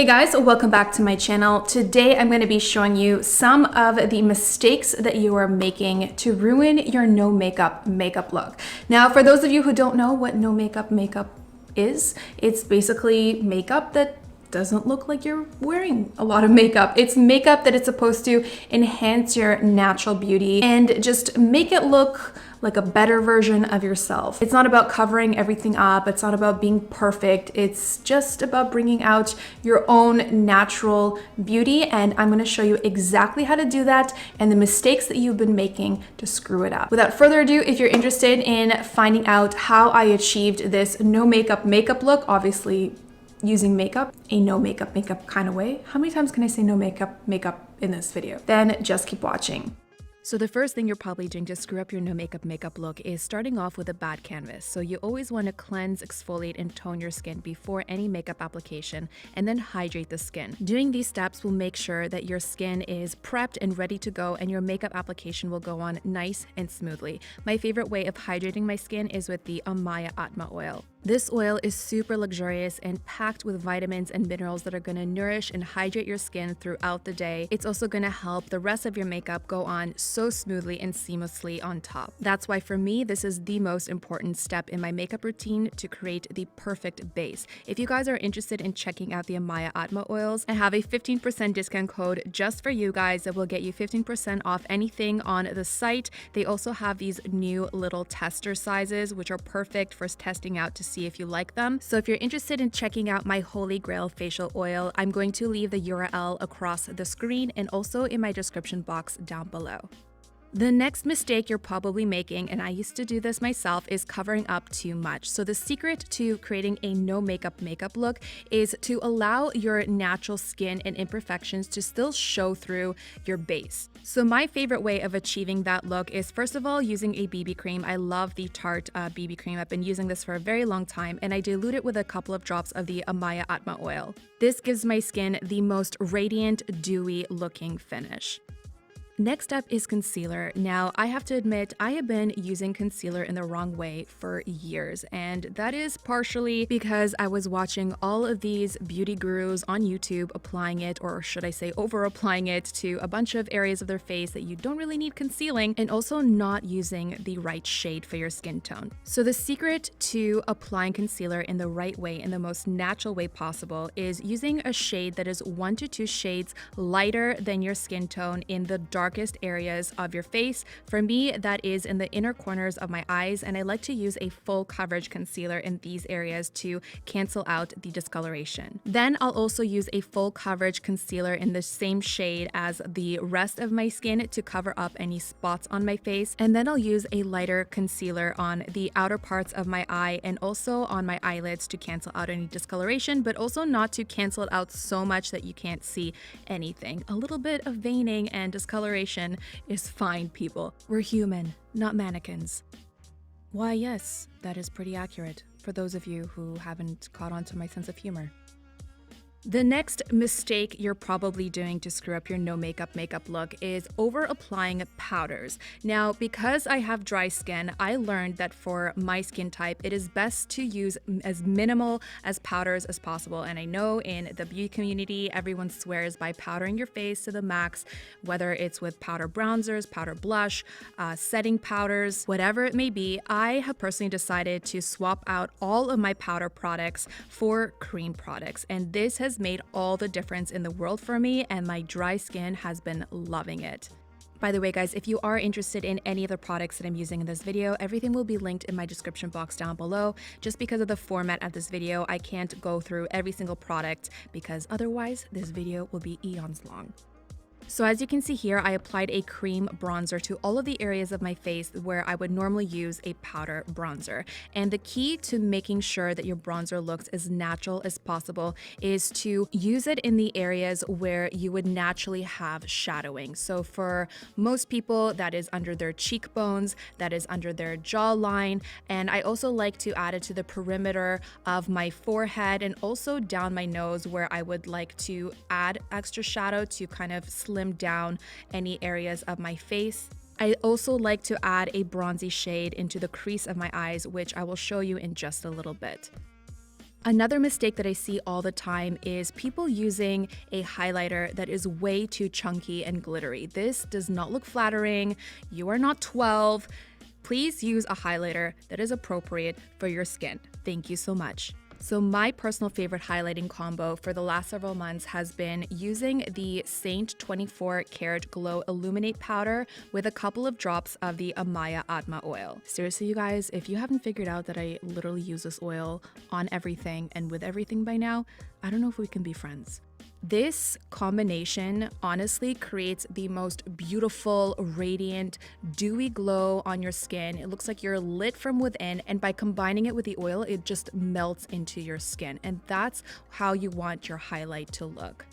Hey guys, welcome back to my channel. Today I'm going to be showing you some of the mistakes that you are making to ruin your no makeup look. Now, for those of you who don't know what no makeup is, it's basically makeup that doesn't look like you're wearing a lot of makeup. It's makeup that is supposed to enhance your natural beauty and just make it look like a better version of yourself. It's not about covering everything up. It's not about being perfect. It's just about bringing out your own natural beauty. And I'm gonna show you exactly how to do that and the mistakes that you've been making to screw it up. Without further ado, if you're interested in finding out how I achieved this no makeup look, obviously using makeup, a no makeup kind of way. How many times can I say no makeup in this video? Then just keep watching. So the first thing you're probably doing to screw up your no makeup look is starting off with a bad canvas. So you always want to cleanse, exfoliate, and tone your skin before any makeup application, and then hydrate the skin. Doing these steps will make sure that your skin is prepped and ready to go, and your makeup application will go on nice and smoothly. My favorite way of hydrating my skin is with the amaiaa oil. This oil is super luxurious and packed with vitamins and minerals that are going to nourish and hydrate your skin throughout the day. It's also going to help the rest of your makeup go on so smoothly and seamlessly on top. That's why for me, this is the most important step in my makeup routine to create the perfect base. If you guys are interested in checking out the amaiaa oils, I have a 15% discount code just for you guys that will get you 15% off anything on the site. They also have these new little tester sizes, which are perfect for testing out to see if you like them. So if you're interested in checking out my Holy Grail facial oil, I'm going to leave the URL across the screen and also in my description box down below. The next mistake you're probably making, and I used to do this myself, is covering up too much. So the secret to creating a no makeup look is to allow your natural skin and imperfections to still show through your base. So my favorite way of achieving that look is, first of all, using a BB cream. I love the Tarte BB cream. I've been using this for a very long time, and I dilute it with a couple of drops of the amaiaa oil. This gives my skin the most radiant, dewy looking finish. Next up is concealer. Now, I have to admit, I have been using concealer in the wrong way for years, and that is partially because I was watching all of these beauty gurus on YouTube applying it, or should I say over applying it, to a bunch of areas of their face that you don't really need concealing, and also not using the right shade for your skin tone. So the secret to applying concealer in the right way, in the most natural way possible, is using a shade that is 1 to 2 shades lighter than your skin tone in the darkest areas of your face. For me, that is in the inner corners of my eyes, and I like to use a full coverage concealer in these areas to cancel out the discoloration. Then I'll also use a full coverage concealer in the same shade as the rest of my skin to cover up any spots on my face, and then I'll use a lighter concealer on the outer parts of my eye and also on my eyelids to cancel out any discoloration, but also not to cancel it out so much that you can't see anything. A little bit of veining and discoloration is fine, people. We're human, not mannequins. Why, yes, that is pretty accurate for those of you who haven't caught on to my sense of humor. The next mistake you're probably doing to screw up your no makeup look is over applying powders. Now, because I have dry skin, I learned that for my skin type, it is best to use as minimal as powders as possible. And I know in the beauty community, everyone swears by powdering your face to the max, whether it's with powder bronzers, powder blush, setting powders, whatever it may be. I have personally decided to swap out all of my powder products for cream products, and this has made all the difference in the world for me, and my dry skin has been loving it. By the way, guys, if you are interested in any of the products that I'm using in this video, everything will be linked in my description box down below. Just because of the format of this video, I can't go through every single product because otherwise this video will be eons long. So as you can see here, I applied a cream bronzer to all of the areas of my face where I would normally use a powder bronzer. And the key to making sure that your bronzer looks as natural as possible is to use it in the areas where you would naturally have shadowing. So for most people, that is under their cheekbones, that is under their jawline, and I also like to add it to the perimeter of my forehead and also down my nose, where I would like to add extra shadow to kind of slim down any areas of my face. I also like to add a bronzy shade into the crease of my eyes, which I will show you in just a little bit. Another mistake that I see all the time is people using a highlighter that is way too chunky and glittery. This does not look flattering. You are not 12. Please use a highlighter that is appropriate for your skin. Thank you so much. So my personal favorite highlighting combo for the last several months has been using the Saint 24 Karat Glow Illuminate Powder with a couple of drops of the amaiaa oil. Seriously, you guys, if you haven't figured out that I literally use this oil on everything and with everything by now, I don't know if we can be friends. This combination honestly creates the most beautiful, radiant, dewy glow on your skin. It looks like you're lit from within, and by combining it with the oil, it just melts into your skin. And that's how you want your highlight to look.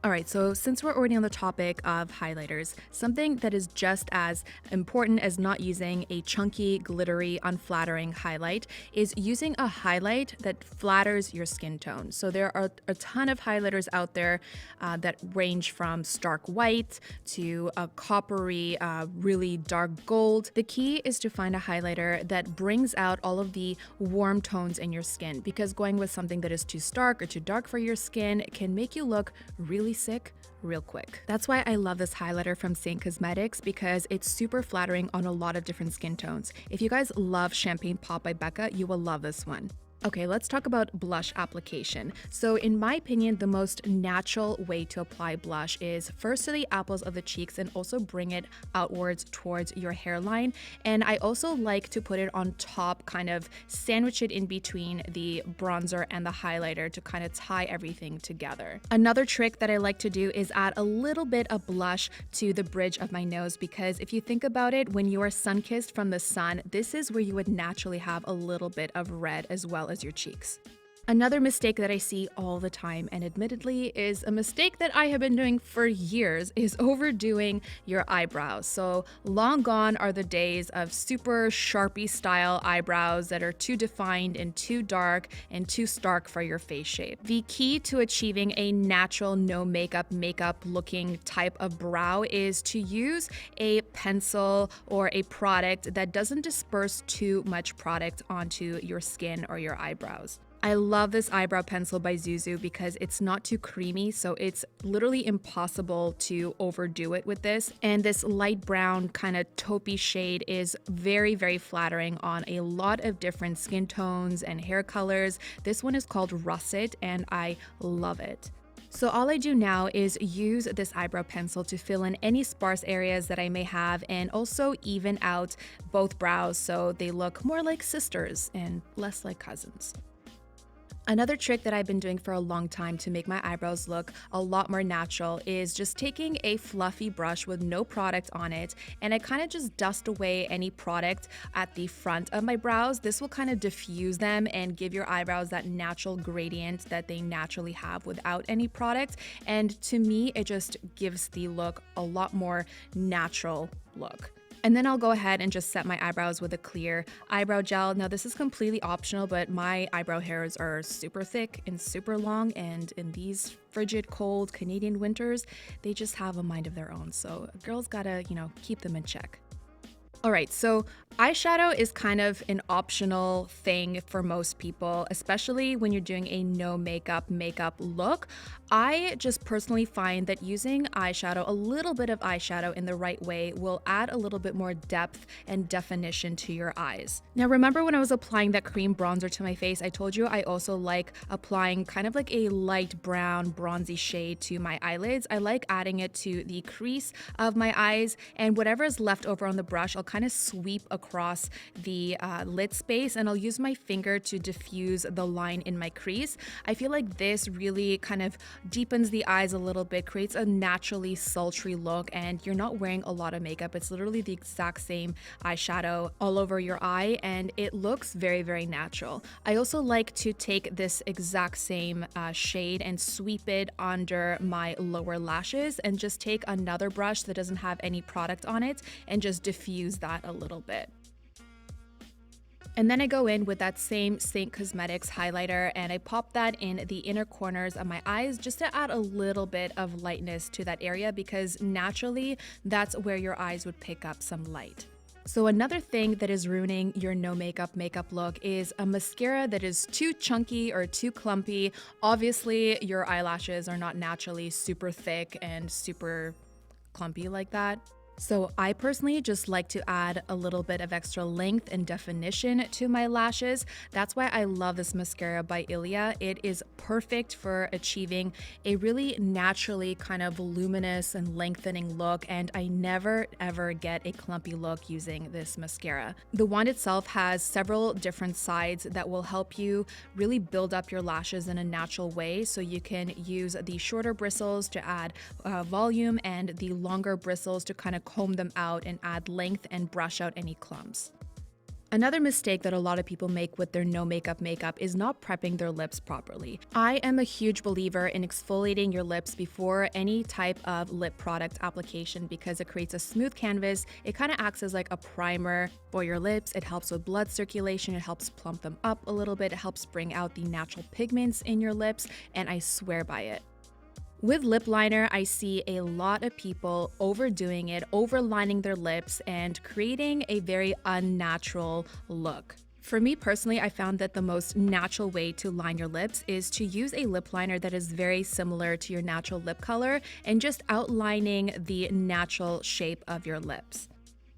All right, so since we're already on the topic of highlighters, something that is just as important as not using a chunky, glittery, unflattering highlight is using a highlight that flatters your skin tone. So there are a ton of highlighters out there that range from stark white to a coppery, really dark gold. The key is to find a highlighter that brings out all of the warm tones in your skin, because going with something that is too stark or too dark for your skin can make you look really sick real quick. That's why I love this highlighter from Saint Cosmetics, because it's super flattering on a lot of different skin tones. If you guys love Champagne Pop by Becca, you will love this one. Okay, let's talk about blush application. So in my opinion, the most natural way to apply blush is first to the apples of the cheeks and also bring it outwards towards your hairline. And I also like to put it on top, kind of sandwich it in between the bronzer and the highlighter to kind of tie everything together. Another trick that I like to do is add a little bit of blush to the bridge of my nose, because if you think about it, when you are sun-kissed from the sun, this is where you would naturally have a little bit of red as well as your cheeks. Another mistake that I see all the time, and admittedly is a mistake that I have been doing for years, is overdoing your eyebrows. So long gone are the days of super Sharpie style eyebrows that are too defined and too dark and too stark for your face shape. The key to achieving a natural no makeup looking type of brow is to use a pencil or a product that doesn't disperse too much product onto your skin or your eyebrows. I love this eyebrow pencil by Zuzu because it's not too creamy, so it's literally impossible to overdo it with this. And this light brown kind of taupey shade is very, very flattering on a lot of different skin tones and hair colors. This one is called Russet, and I love it. So all I do now is use this eyebrow pencil to fill in any sparse areas that I may have, and also even out both brows so they look more like sisters and less like cousins. Another trick that I've been doing for a long time to make my eyebrows look a lot more natural is just taking a fluffy brush with no product on it, and I kind of just dust away any product at the front of my brows. This will kind of diffuse them and give your eyebrows that natural gradient that they naturally have without any product. And to me, it just gives the look a lot more natural look. And then I'll go ahead and just set my eyebrows with a clear eyebrow gel. Now this is completely optional, but my eyebrow hairs are super thick and super long, and in these frigid, cold Canadian winters, they just have a mind of their own. So a girl's gotta, keep them in check. All right, so eyeshadow is kind of an optional thing for most people, especially when you're doing a no makeup look. I just personally find that using eyeshadow, a little bit of eyeshadow in the right way, will add a little bit more depth and definition to your eyes. Now, remember when I was applying that cream bronzer to my face, I told you I also like applying kind of like a light brown, bronzy shade to my eyelids. I like adding it to the crease of my eyes, and whatever is left over on the brush, I'll kind of sweep across the lid space, and I'll use my finger to diffuse the line in my crease. I feel like this really kind of deepens the eyes a little bit, creates a naturally sultry look, and you're not wearing a lot of makeup. It's literally the exact same eyeshadow all over your eye, and it looks very, very natural. I also like to take this exact same shade and sweep it under my lower lashes, and just take another brush that doesn't have any product on it and just diffuse that a little bit. And then I go in with that same Saint Cosmetics highlighter, and I pop that in the inner corners of my eyes just to add a little bit of lightness to that area, because naturally that's where your eyes would pick up some light. So another thing that is ruining your no makeup look is a mascara that is too chunky or too clumpy. Obviously, your eyelashes are not naturally super thick and super clumpy like that. So I personally just like to add a little bit of extra length and definition to my lashes. That's why I love this mascara by EYESHADOW. It is perfect for achieving a really naturally kind of voluminous and lengthening look, and I never ever get a clumpy look using this mascara. The wand itself has several different sides that will help you really build up your lashes in a natural way, so you can use the shorter bristles to add volume and the longer bristles to kind of comb them out and add length and brush out any clumps. Another mistake that a lot of people make with their no makeup is not prepping their lips properly. I am a huge believer in exfoliating your lips before any type of lip product application because it creates a smooth canvas. It kind of acts as like a primer for your lips. It helps with blood circulation. It helps plump them up a little bit. It helps bring out the natural pigments in your lips, and I swear by it. With lip liner, I see a lot of people overdoing it, overlining their lips, and creating a very unnatural look. For me personally, I found that the most natural way to line your lips is to use a lip liner that is very similar to your natural lip color and just outlining the natural shape of your lips.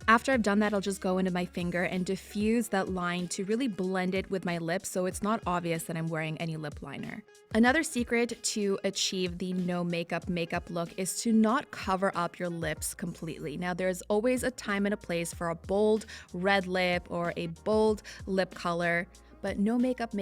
After I've done that, I'll just go into my finger and diffuse that line to really blend it with my lips so it's not obvious that I'm wearing any lip liner. Another secret to achieve the no makeup look is to not cover up your lips completely. Now, there's always a time and a place for a bold red lip or a bold lip color, but no makeup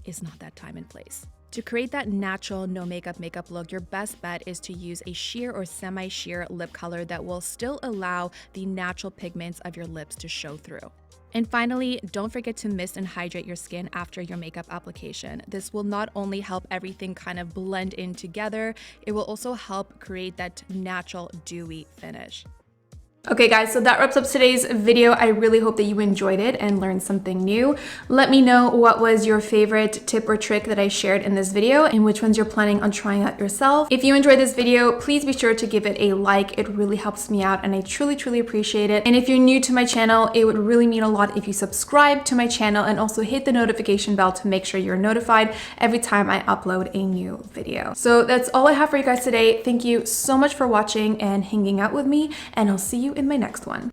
is not that time and place. To create that natural no makeup look, your best bet is to use a sheer or semi-sheer lip color that will still allow the natural pigments of your lips to show through. And finally, don't forget to mist and hydrate your skin after your makeup application. This will not only help everything kind of blend in together, it will also help create that natural dewy finish. Okay guys, so that wraps up today's video. I really hope that you enjoyed it and learned something new. Let me know what was your favorite tip or trick that I shared in this video and which ones you're planning on trying out yourself. If you enjoyed this video, please be sure to give it a like. It really helps me out and I truly appreciate it. And if you're new to my channel, it would really mean a lot if you subscribe to my channel and also hit the notification bell to make sure you're notified every time I upload a new video. So that's all I have for you guys today. Thank you so much for watching and hanging out with me, and I'll see you in my next one.